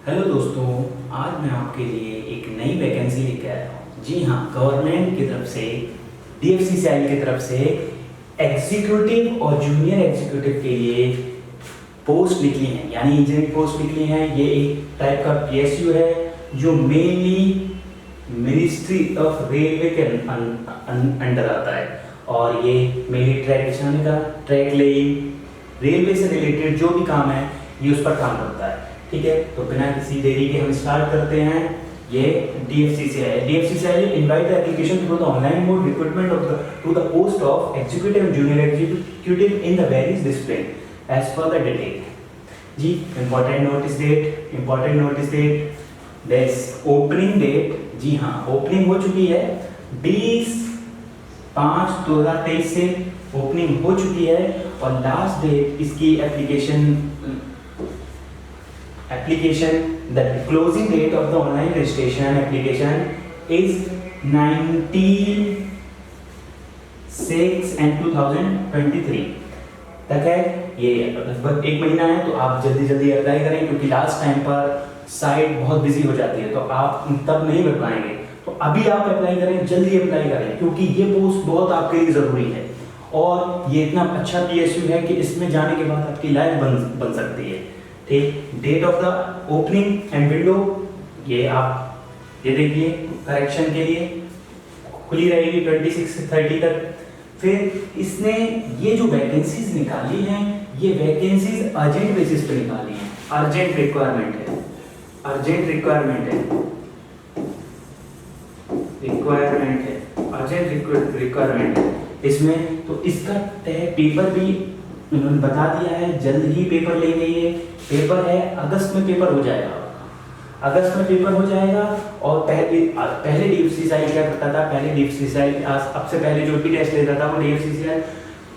Hello दोस्तों, आज मैं आपके लिए एक नई वैकेंसी लेके आया हूँ। जी हाँ, गवर्नमेंट की तरफ से DFCCIL की तरफ से एग्जीक्यूटिव और जूनियर एग्जीक्यूटिव के लिए पोस्ट निकली हैं, यानी इंजीनियरिंग पोस्ट निकली हैं। ये एक टाइप का PSU है जो मेनली मिनिस्ट्री ऑफ रेलवे के अंडर आता है और ये मेनली ट्रैक बिछाने का, ट्रैक लेइंग, रेलवे से रिलेटेड जो भी काम है ये उस पर काम करता है। ठीक है, तो बिना किसी देरी के हम स्टार्ट करते हैं। ये DFCCIL invite the application through the online mode recruitment to the post of executive and junior executive in the various discipline as per the detail। Ji, important notice date, this opening date। जी हाँ, opening हो चुकी है 20/5/2023 से opening हो चुकी है और last date इसकी the closing date of the online registration application is 19/6/2023 तक है। ये लगभग 1 महीना है, तो आप जल्दी अप्लाई करें क्योंकि लास्ट टाइम पर साइट बहुत बिजी हो जाती है, तो आप तब नहीं कर पाएंगे। तो अभी आप अप्लाई करें, जल्दी अप्लाई करें क्योंकि ये पोस्ट बहुत आपके लिए ज़रूरी है और ये इतना अच्छा PSU है कि इसमें जाने के बाद आपकी लाइफ बन सकती है। ठीक, date of the opening and window ये आप ये देखिए, करेक्शन के लिए खुली रहेगी 26 से 30 तक। फिर इसने ये जो वैकेंसीज निकाली हैं, ये वैकेंसीज अर्जेंट बेसिस पे निकाली हैं। अर्जेंट रिक्वायरमेंट है इसमें। तो इसका पेपर भी उन्होंने बता दिया है, जल्द ही पेपर लेंगे। ये पेपर है अगस्त में पेपर हो जाएगा और पहले DFCCIL क्या करता था, अब से पहले जो भी टेस्ट लेता था वो DFCCIL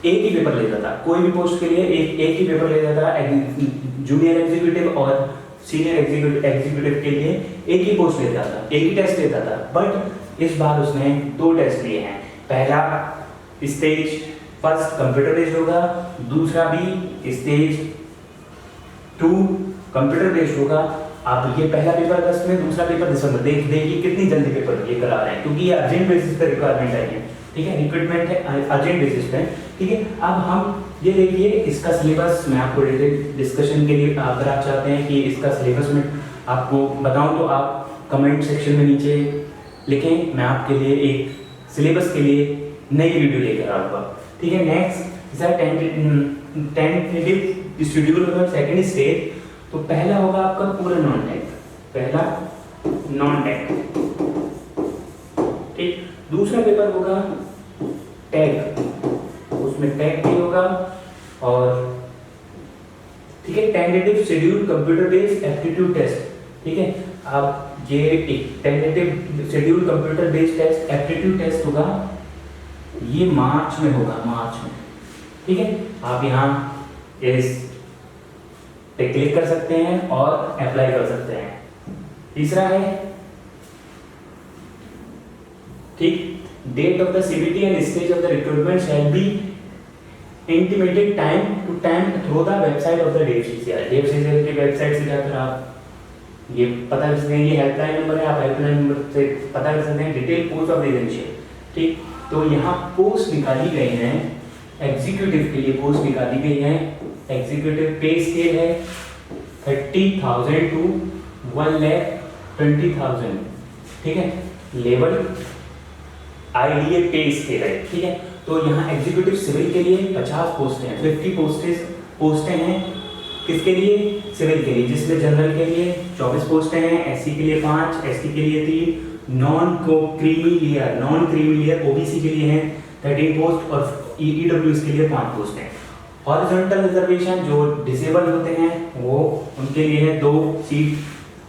एक ही पेपर लेता था। कोई भी पोस्ट के लिए एक ही पेपर लेता था। जूनियर एग्जीक्यूटिव और सीनियर एग्जीक्यूटिव के लिए एक ही पोस्ट लेता था, एक ही टेस्ट लेता था। बट इस बार उसने 2 टेस्ट लिए हैं। पहला स्टेज फर्स्ट कंप्यूटर बेस्ड होगा, दूसरा भी स्टेज 2 कंप्यूटर बेस्ड होगा। आप ये पहला पेपर अगस्त में, दूसरा पेपर दिसंबर। देखिए कितनी जल्दी पेपर ये करा रहे हैं क्योंकि ये अर्जेंट बेसिस पे रिक्वायरमेंट है। ठीक है, रिक्रूटमेंट है अर्जेंट बेसिस पे। ठीक है, अब हम ये देखिए इसका सिलेबस मैं आपको डिस्कशन के लिए, अगर आप चाहते हैं कि इसका सिलेबस में आपको बताऊं तो आप कमेंट सेक्शन में नीचे लिखें, मैं आपके लिए एक सिलेबस के लिए नई वीडियो लेकर आऊँगा। ठीक है, नेक्स्ट टेंटेटिव शेड्यूल होगा सेकंड स्टेज। तो पहला होगा आपका पूरा नॉन टेक। ठीक, दूसरा पेपर होगा टैग, उसमें टैग भी होगा। और ठीक है, tentative schedule computer based aptitude test. ठीक है, अब ये एक tentative schedule computer based test aptitude test होगा, ये मार्च में होगा। ठीक है, आप यहाँ इस पे क्लिक कर सकते हैं और अप्लाई कर सकते हैं। तीसरा है ठीक, date of the CBT and stage of the recruitment shall be intimated time to time through the website of the DFCCIL की वेबसाइट से जाकर आप ये पता कर सकते हैं। ये हेल्पलाइन नंबर है, आप हेल्पलाइन नंबर से पता कर सकते हैं। Detail post of residential. ठीक, तो यहाँ पोस्ट निकाली गई हैं, एग्जीक्यूटिव के लिए पोस्ट निकाली गई है। एग्जीक्यूटिव पे स्केल है 30,000 to 1,20,000। ठीक है, लेवल IDA पे स्केल है। ठीक है, तो यहाँ एग्जीक्यूटिव सिविल के लिए 50 पोस्टें हैं, 50 पोस्टें हैं। किसके लिए? सिविल के लिए, जिसमें जनरल के लिए 24 पोस्टें हैं, SC के लिए 5, ST के लिए 3, नॉन क्रीमी लेयर OBC के लिए हैं 13 पोस्ट और EWS के लिए 5 पोस्ट हैं। हॉरिजॉन्टल रिजर्वेशन जो डिसेबल होते हैं वो उनके लिए है 2 सीट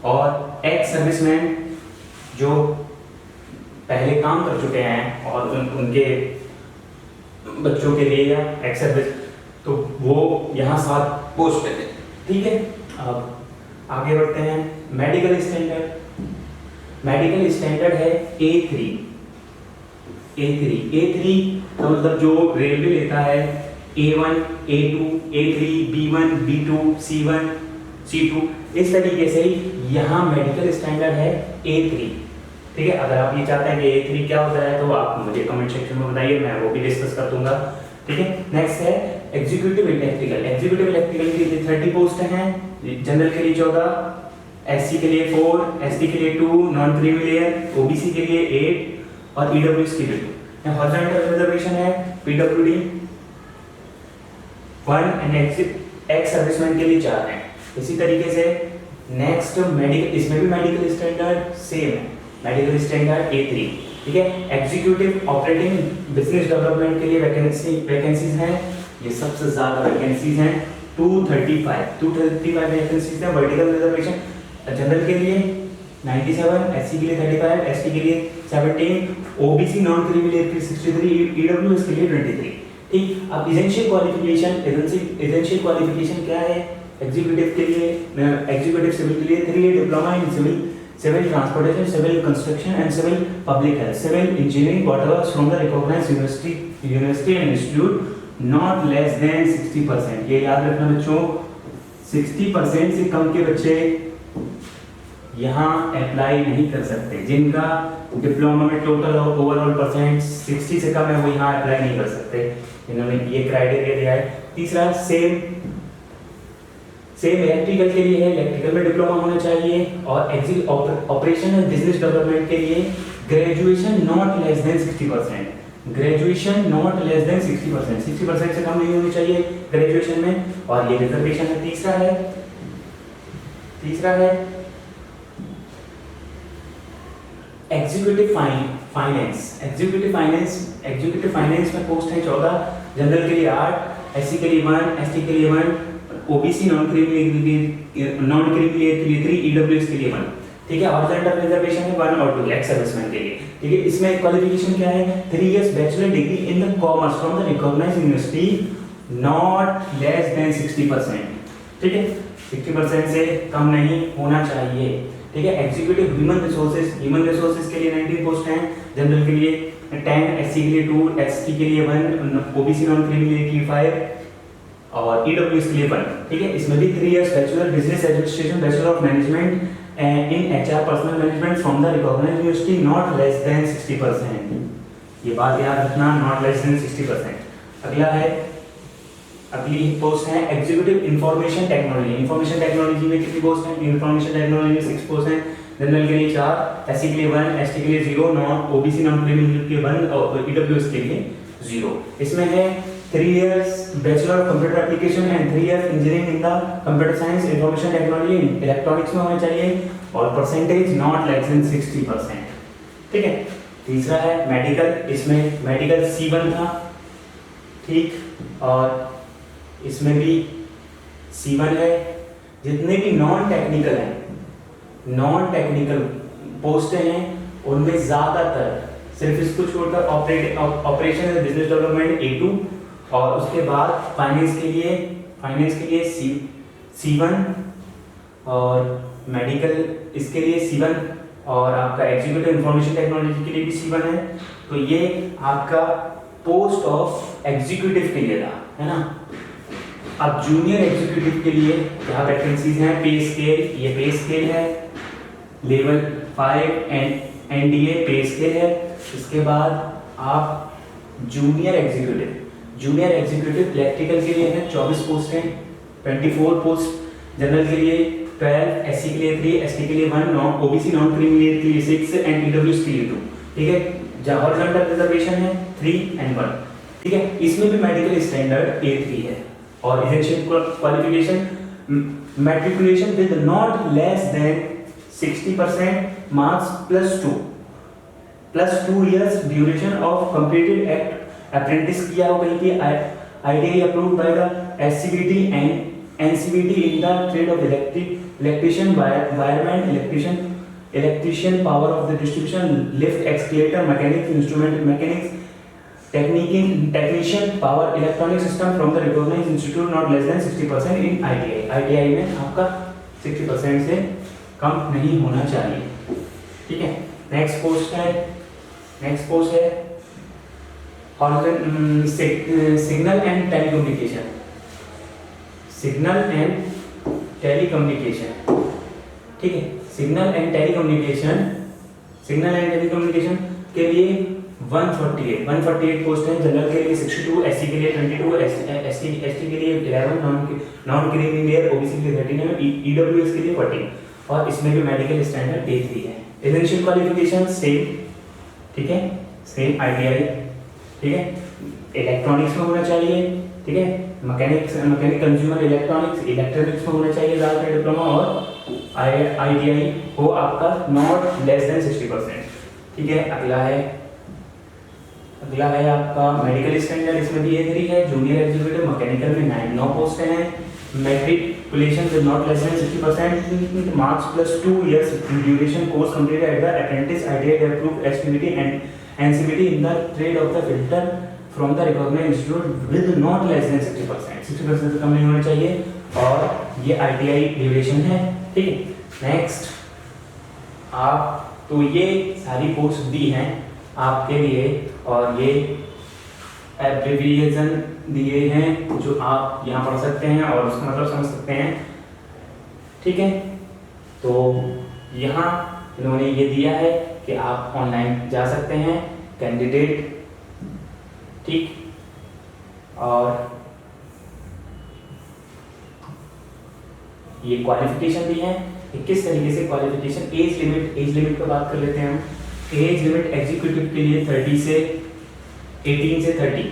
और एक्स सर्विसमैन जो पहले काम कर चुके हैं और उनके बच्चों के लिए या एक्स सर्विस, तो वो यहाँ 7 पोस्ट है। ठीक है, अब आगे बढ़ते हैं। मेडिकल स्टैंडर्ड है A3 का मतलब जो रेलवे लेता है A1, A2, A3, B1, B2, C1, C2। इस तरीके से यहाँ मेडिकल स्टैंडर्ड है A3। ठीक है, अगर आप ये चाहते हैं कि A3 क्या होता है तो आप मुझे कमेंट सेक्शन में बताइए, मैं वो भी डिस्कस कर दूंगा। ठीक है, नेक्स्ट है एग्जीक्यूटिव इलेक्ट्रिकल। एग्जीक्यूटिव इलेक्ट्रिकल के लिए 30 पोस्ट हैं, जनरल के लिए 14, SC के लिए 4, ST के लिए 2, नॉन क्रीमी लेयर, OBC के लिए 8 और EWS के लिए 2। हॉरिजॉन्टल रिजर्वेशन है PWD 1 एंड एक्स सर्विसमैन के लिए 4 है। इसी तरीके से नेक्स्ट मेडिकल, इसमें भी मेडिकल स्टैंडर्ड सेम है, मेडिकल स्टैंडर्ड A3। ठीक है, एग्जीक्यूटिव ऑपरेटिंग बिजनेस डेवलपमेंट के लिए वैकेंसीज हैं, ये सबसे ज्यादा वैकेंसीज हैं 235 वैकेंसीज हैं। वर्टिकल रिजर्वेशन जनरल के लिए 97, SC के लिए 35, ST के लिए 17, OBC नॉन क्रीमी लेयर के लिए 63, EWS के लिए 23। ठीक, अब एसेंशियल क्वालिफिकेशन क्या है एग्जीक्यूटिव के लिए? एग्जीक्यूटिव सिविल के लिए 3 year diploma in civil transportation, civil construction and civil public health, civil engineering whatever from the recognised university and institute not less than 60%। ये याद रखना बच्चों, 60% से कम के बच्चे यहाँ अप्लाई नहीं कर सकते। जिनका डिप्लोमा में टोटल ओवरऑल परसेंट 60 से कम है वो यहाँ अप्लाई नहीं कर सकते। इन्होंने ये क्राइटेरिया दिया है। तीसरा सेम इलेक्ट्रिकल के लिए है, इलेक्ट्रिकल में डिप्लोमा होना चाहिए। और ऑपरेशन एंड बिजनेस डेवलपमेंट के लिए graduation not less than 60%। Graduation not less than 60%, 60% से कम नहीं होनी चाहिए ग्रेजुएशन में, और ये रिजर्वेशन है। तीसरा है एग्जीक्यूटिव फाइनेंस में पोस्ट है 14, जनरल के लिए 8, SC के लिए 1, ST के लिए 1, OBC नॉन क्रीमी लेयर के लिए 3, EWS के लिए 1। ठीक है, हॉरिजॉन्टल रिजर्वेशन है 1 और 2 एक्स सर्विसमैन के लिए। ठीक है, इसमें क्वालिफिकेशन क्या है? 3 years bachelor degree in the commerce from the recognised university not less than 60%। ठीक है, 60% से कम नहीं होना चाहिए। ठीक है, एग्जीक्यूटिव ह्यूमन रिसोर्सेज के लिए 19 पोस्ट हैं, जनरल के लिए 10, SC के लिए 2, ST के लिए 1, OBC नॉन क्रीमी लेयर के लिए 5 और EWS के लिए 1। ठीक है, इसमें भी 3 years bachelor business administration, bachelor of management in HR personnel management from the recognised university not less than 60%। ये बात याद रखना, नॉट लेस देन 60%। अगली पोस्ट है एग्जीक्यूटिव इंफॉर्मेशन टेक्नोलॉजी में कितनी पोस्ट है? इंफॉर्मेशन टेक्नोलॉजी में 6 पोस्ट हैं, जनरल के लिए 4, SC के लिए 1, ST के लिए 0, OBC नॉन क्रीमी लेयर के 1 और EWS के लिए 0। इसमें है 3 years bachelor of computer application and 3 years engineering in the computer science, information technology, electronics में होना चाहिए, और परसेंटेज नॉट लेस देन 60%। ठीक है, तीसरा है मेडिकल, इसमें मेडिकल C1 था। ठीक, और इसमें भी C1 है। जितने भी नॉन टेक्निकल पोस्टें हैं उनमें ज्यादातर सिर्फ इसको छोड़कर operation and business development A2, और उसके बाद फाइनेंस के लिए C1 और मेडिकल इसके लिए C1, और आपका एग्जीक्यूटिव इंफॉर्मेशन टेक्नोलॉजी के लिए भी C1 है। तो ये आपका पोस्ट ऑफ एग्जीक्यूटिव के लिए था, है ना। अब जूनियर एग्जीक्यूटिव के लिए यहाँ वैकेंसीज हैं। पे स्केल, ये पे स्केल है, लेवल 5 NDA पे स्केल है। इसके बाद आप जूनियर एग्जीक्यूटिव इलेक्ट्रिकल के लिए है 24 पोस्ट हैं, 24 पोस्ट, जनरल के लिए 12, SC के लिए 3, ST के लिए 1, OBC नॉन क्रीमी लेयर के लिए 6 एंड EWS के लिए 2। ठीक है, जहाँ हॉरिजॉन्टल रिजर्वेशन है 3 and 1। ठीक है, इसमें भी मेडिकल स्टैंडर्ड A3 है, और essential qualification matriculation with not less than 60% marks plus 2 years duration of completed apprentice किया हो कहीं पे, ITI approved by the SCBT and NCBT in the trade of electrician, wireman, electrician, power of the distribution, lift, escalator, mechanics, instrument mechanics, technician, power electronic system from the recognised institute not less than 60% in ITI में आपका 60% से कम नहीं होना चाहिए। ठीक है, next post है signal and telecommunication, ठीक है, सिग्नल एंड टेलीकम्युनिकेशन के लिए 148 पोस्ट हैं। जनरल के लिए 62, एससी के लिए 22, एसटी के लिए 11, नॉन क्रीमिलियर ओबीसी के लिए 13 है, ईडब्ल्यूएस के लिए 14, और इसमें भी मेडिकल स्टैंडर्ड 8 भी है। एसेंशियल क्वालिफिकेशन सेम, ठीक है, सेम आईटीआई, ठीक है, इलेक्ट्रॉनिक्स में होना चाहिए, ठीक है, मैकेनिक कंज्यूमर इलेक्ट्रॉनिक्स इलेक्ट्रॉनिक्स में होना चाहिए ज़्यादातर डिप्लोमा, और आईटीआई हो आपका नॉट लेस देन 60%, ठीक है। अगला है आपका मेडिकल स्टैंडर्ड, इसमें भी ये है, जूनियर एग्जीक्यूटिव मैकेनिकल में 9 पोस्ट हैं, matriculation is not less than 60%, marks plus 2 years duration course completed at the apprentice ITI approved SPVT and NCVT in the trade of the filter from the recognised institute with not less than 60% से कम नहीं होना चाहिए, और ये ITI duration है, ठीक है। Next आप तो ये सारी पोस्ट दी हैं आपके लिए, और ये एब्रिविएशन दिए हैं जो आप यहाँ पढ़ सकते हैं और उसका मतलब समझ सकते हैं, ठीक है। तो यहाँ इन्होंने ये दिया है कि आप ऑनलाइन जा सकते हैं कैंडिडेट, ठीक, और ये क्वालिफिकेशन भी है कि किस तरीके से क्वालिफिकेशन, एज लिमिट पर बात कर लेते हैं हम। एज लिमिट एग्जीक्यूटिव के लिए 18 से 30,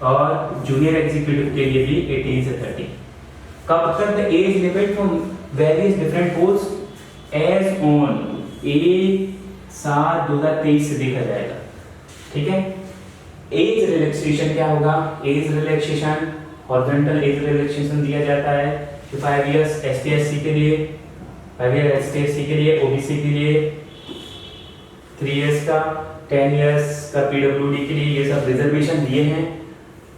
और जूनियर एग्जीक्यूटिव के लिए भी 18 से 30। कब तक the age limit for various different post age on 1/7/2023 से देखा जाएगा, ठीक है। एज रिलैक्सेशन क्या होगा? Age relaxation, horizontal age relaxation दिया जाता है 5 इयर्स एसटी/एससी के लिए, 5 इयर एसटी/एससी के लिए, ओबीसी के लिए 3 इयर्स का, 10 इयर्स का पीडब्ल्यूडी के लिए। ये सब रिजर्वेशन दिए हैं,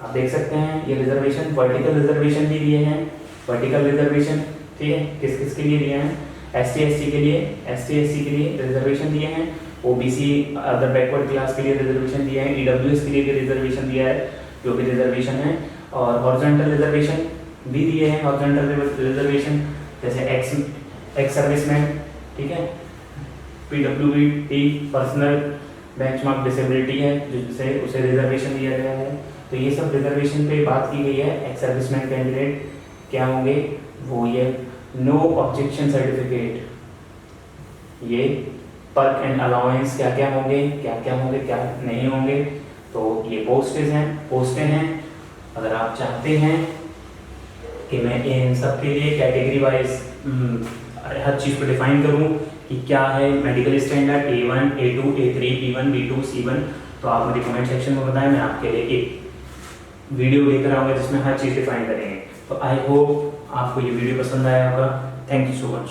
आप देख सकते हैं। ये रिजर्वेशन, वर्टिकल रिजर्वेशन भी दिए हैं, वर्टिकल रिजर्वेशन, ठीक है, किस किस के लिए दिए हैं? एसटी/एससी के लिए रिजर्वेशन दिए हैं, ओबीसी अदर बैकवर्ड क्लास के लिए रिजर्वेशन दिए हैं, ईडब्ल्यूएस के लिए भी रिजर्वेशन दिया है जो कि रिजर्वेशन है, और हॉरिजॉन्टल रिजर्वेशन भी दिए हैं। हॉरिजॉन्टल रिजर्वेशन जैसे एक्स सर्विसमैन, ठीक है, पीडब्ल्यूडी पर्सनल बेंचमार्क डिसेबिलिटी है जिससे उसे रिजर्वेशन दिया गया है। तो ये सब रिजर्वेशन पे बात की गई है। एक्स सर्विसमैन कैंडिडेट क्या होंगे? वो ये नो ऑब्जेक्शन सर्टिफिकेट, ये पर्क एंड अलाउंस क्या क्या होंगे क्या नहीं होंगे। तो ये पोस्टें हैं। अगर आप चाहते हैं कि मैं इन सब के लिए कैटेगरी वाइज हर चीज़ को डिफाइन करूं कि क्या है medical standard A1, A2, A3, B1, B2, C1, तो आप मुझे कमेंट सेक्शन में बताएं, मैं आपके लिए एक वीडियो लेकर आऊँगा जिसमें हर चीज़ डिफाइन करेंगे। तो आई होप आपको ये वीडियो पसंद आया होगा। Thank you so much.